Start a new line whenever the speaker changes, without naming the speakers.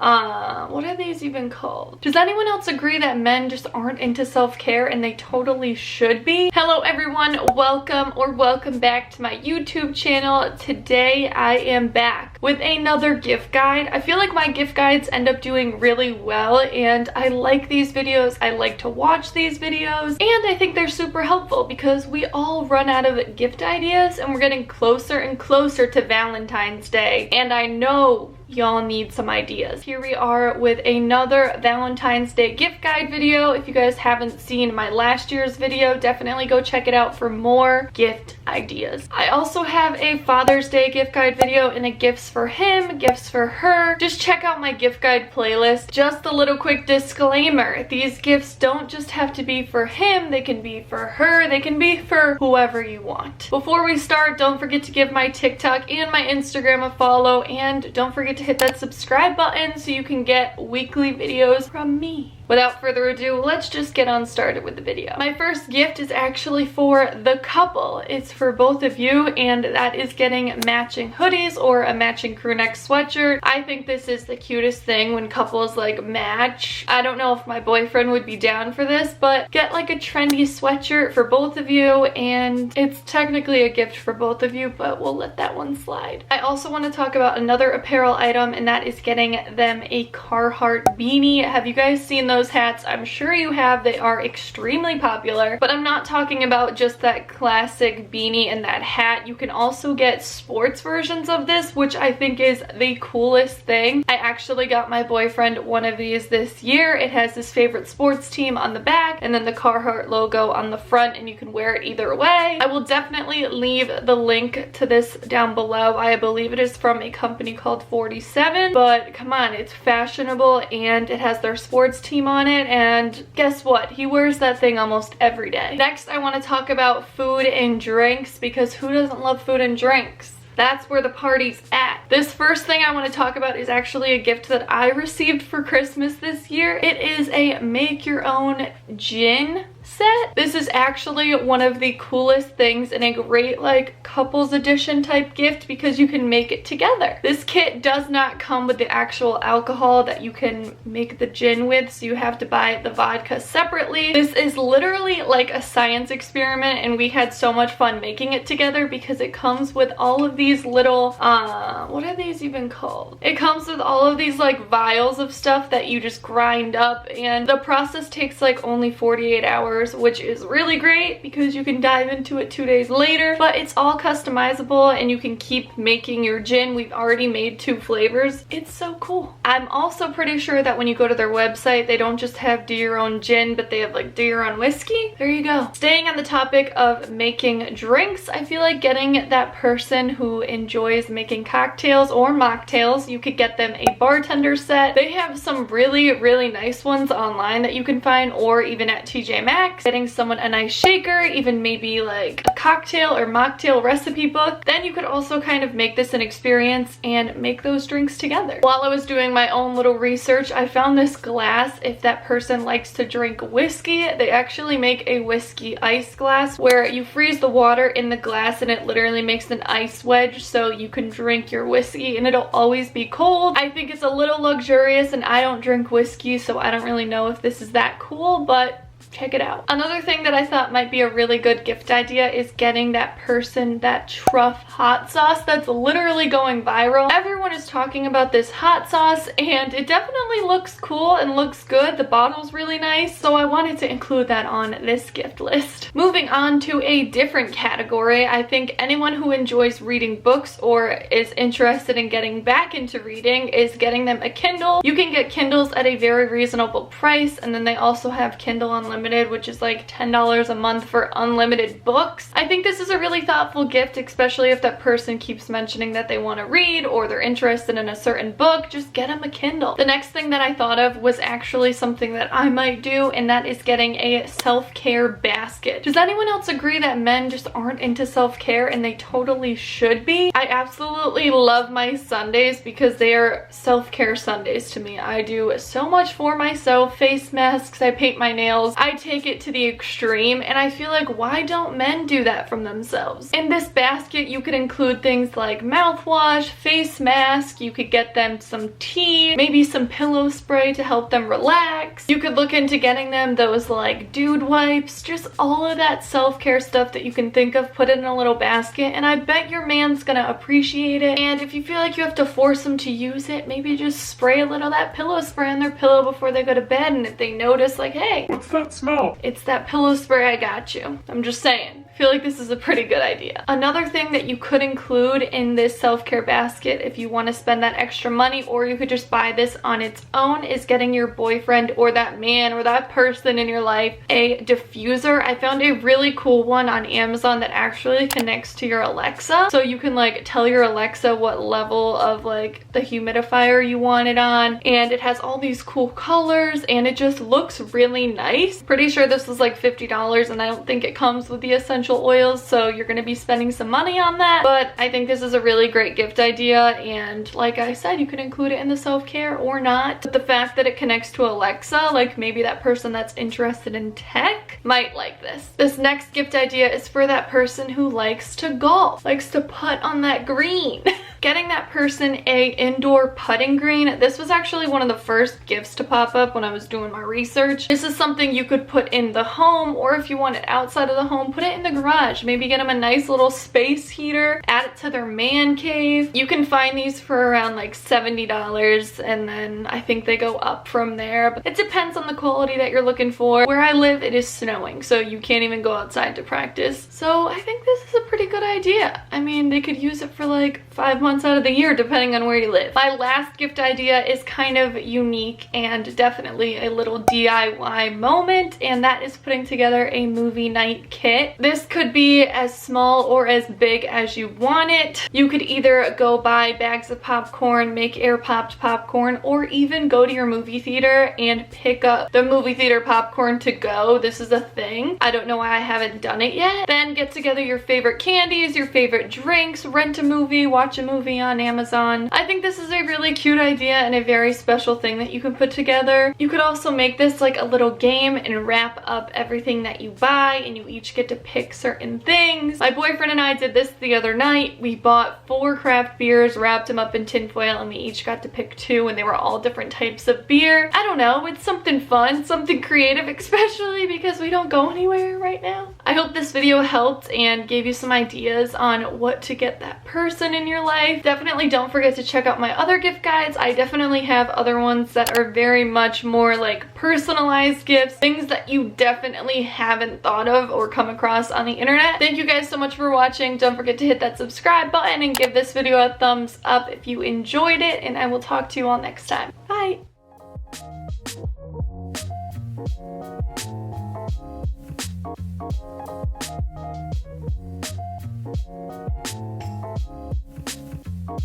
what are these even called? Does anyone else agree that men just aren't into self-care and they totally should be? Hello everyone, welcome back to my YouTube channel. Today I am back with another gift guide. I feel like my gift guides end up doing really well and I like these videos. I like to watch these videos and I think they're super helpful because we all run out of gift ideas and we're getting closer and closer to Valentine's Day, and I know y'all need some ideas. Here we are with another Valentine's Day gift guide video. If you guys haven't seen my last year's video, definitely go check it out for more gift ideas. I also have a Father's Day gift guide video and a gifts for him, gifts for her. Just check out my gift guide playlist. Just a little quick disclaimer, these gifts don't just have to be for him, they can be for her, they can be for whoever you want. Before we start, don't forget to give my TikTok and my Instagram a follow, and don't forget to hit that subscribe button so you can get weekly videos from me. Without further ado, let's just get on started with the video. My first gift is actually for the couple. It's for both of you, and that is getting matching hoodies or a matching crew neck sweatshirt. I think this is the cutest thing when couples like match. I don't know if my boyfriend would be down for this, but get like a trendy sweatshirt for both of you, and it's technically a gift for both of you, but we'll let that one slide. I also want to talk about another apparel item, and that is getting them a Carhartt beanie. Have you guys seen those hats? I'm sure you have. They are extremely popular, but I'm not talking about just that classic beanie and that hat. You can also get sports versions of this, which I think is the coolest thing. I actually got my boyfriend one of these this year. It has his favorite sports team on the back and then the Carhartt logo on the front, and you can wear it either way. I will definitely leave the link to this down below. I believe it is from a company called 47, but come on, it's fashionable and it has their sports team on it, and guess what? He wears that thing almost every day. Next, I want to talk about food and drinks, because who doesn't love food and drinks? That's where the party's at. This first thing I want to talk about is actually a gift that I received for Christmas this year. It is a make your own gin set. This is actually one of the coolest things and a great like couples edition type gift because you can make it together. This kit does not come with the actual alcohol that you can make the gin with, so you have to buy the vodka separately. This is literally like a science experiment, and we had so much fun making it together because it comes with all of these little what are these even called? It comes with all of these like vials of stuff that you just grind up, and the process takes like only 48 hours, which is really great because you can dive into it 2 days later, but it's all customizable and you can keep making your gin. We've already made 2 flavors. It's so cool. I'm also pretty sure that when you go to their website, they don't just have do your own gin, but they have like do your own whiskey. There you go. Staying on the topic of making drinks, I feel like getting that person who enjoys making cocktails or mocktails, you could get them a bartender set. They have some really nice ones online that you can find, or even at TJ Maxx. Getting someone a nice shaker, even maybe like a cocktail or mocktail recipe book. Then you could also kind of make this an experience and make those drinks together. While I was doing my own little research, I found this glass. If that person likes to drink whiskey, they actually make a whiskey ice glass where you freeze the water in the glass and it literally makes an ice wedge so you can drink your whiskey and it'll always be cold. I think it's a little luxurious, and I don't drink whiskey, so I don't really know if this is that cool, but check it out. Another thing that I thought might be a really good gift idea is getting that person that truff hot sauce that's literally going viral. Everyone is talking about this hot sauce and it definitely looks cool and looks good. The bottle's really nice, so I wanted to include that on this gift list. Moving on to a different category, I think anyone who enjoys reading books or is interested in getting back into reading is getting them a Kindle. You can get Kindles at a very reasonable price, and then they also have Kindle Unlimited, which is like $10 a month for unlimited books. I think this is a really thoughtful gift, especially if that person keeps mentioning that they want to read or they're interested in a certain book. Just get them a Kindle. The next thing that I thought of was actually something that I might do, and that is getting a self-care basket. Does anyone else agree that men just aren't into self-care and they totally should be? I absolutely love my Sundays because they are self-care Sundays to me. I do so much for myself. Face masks, I paint my nails. I I take it to the extreme, and I feel like, why don't men do that from themselves? In this basket, you could include things like mouthwash, face mask, you could get them some tea, maybe some pillow spray to help them relax. You could look into getting them those like dude wipes, just all of that self-care stuff that you can think of, put it in a little basket, and I bet your man's gonna appreciate it. And if you feel like you have to force them to use it, maybe just spray a little of that pillow spray on their pillow before they go to bed, and if they notice like, hey,
what's that smell?
It's that pillow spray, I got you. I'm just saying. I feel like this is a pretty good idea. Another thing that you could include in this self-care basket if you want to spend that extra money, or you could just buy this on its own, is getting your boyfriend or that man or that person in your life a diffuser. I found a really cool one on Amazon that actually connects to your Alexa. So you can like tell your Alexa what level of like the humidifier you want it on, and it has all these cool colors and it just looks really nice. Pretty sure this was like $50, and I don't think it comes with the essential oils, so you're going to be spending some money on that, but I think this is a really great gift idea, and like I said, you can include it in the self-care or not. But the fact that it connects to Alexa, like maybe that person that's interested in tech might like this. This next gift idea is for that person who likes to golf, likes to putt on that green. Getting that person a indoor putting green. This was actually one of the first gifts to pop up when I was doing my research. This is something you could put in the home, or if you want it outside of the home, put it in the garage. Maybe get them a nice little space heater, add it to their man cave. You can find these for around like $70, and then I think they go up from there, but it depends on the quality that you're looking for. Where I live, it is snowing, so you can't even go outside to practice. So I think this is a pretty good idea. I mean, they could use it for like 5 months out of the year, depending on where you live. My last gift idea is kind of unique and definitely a little DIY moment, and that is putting together a movie night kit. This could be as small or as big as you want it. You could either go buy bags of popcorn, make air popped popcorn, or even go to your movie theater and pick up the movie theater popcorn to go. This is a thing. I don't know why I haven't done it yet. Then get together your favorite candies, your favorite drinks, rent a movie, watch a movie on Amazon. I think this is a really cute idea and a very special thing that you can put together. You could also make this like a little game and wrap up everything that you buy, and you each get to pick certain things. My boyfriend and I did this the other night. We bought 4 craft beers, wrapped them up in tinfoil, and we each got to pick 2, and they were all different types of beer. I don't know, it's something fun, something creative, especially because we don't go anywhere right now. I hope this video helped and gave you some ideas on what to get that person in your life. Definitely don't forget to check out my other gift guides. I definitely have other ones that are very much more like personalized gifts, things that you definitely haven't thought of or come across on the internet. Thank you guys so much for watching. Don't forget to hit that subscribe button and give this video a thumbs up if you enjoyed it, and I will talk to you all next time. Bye!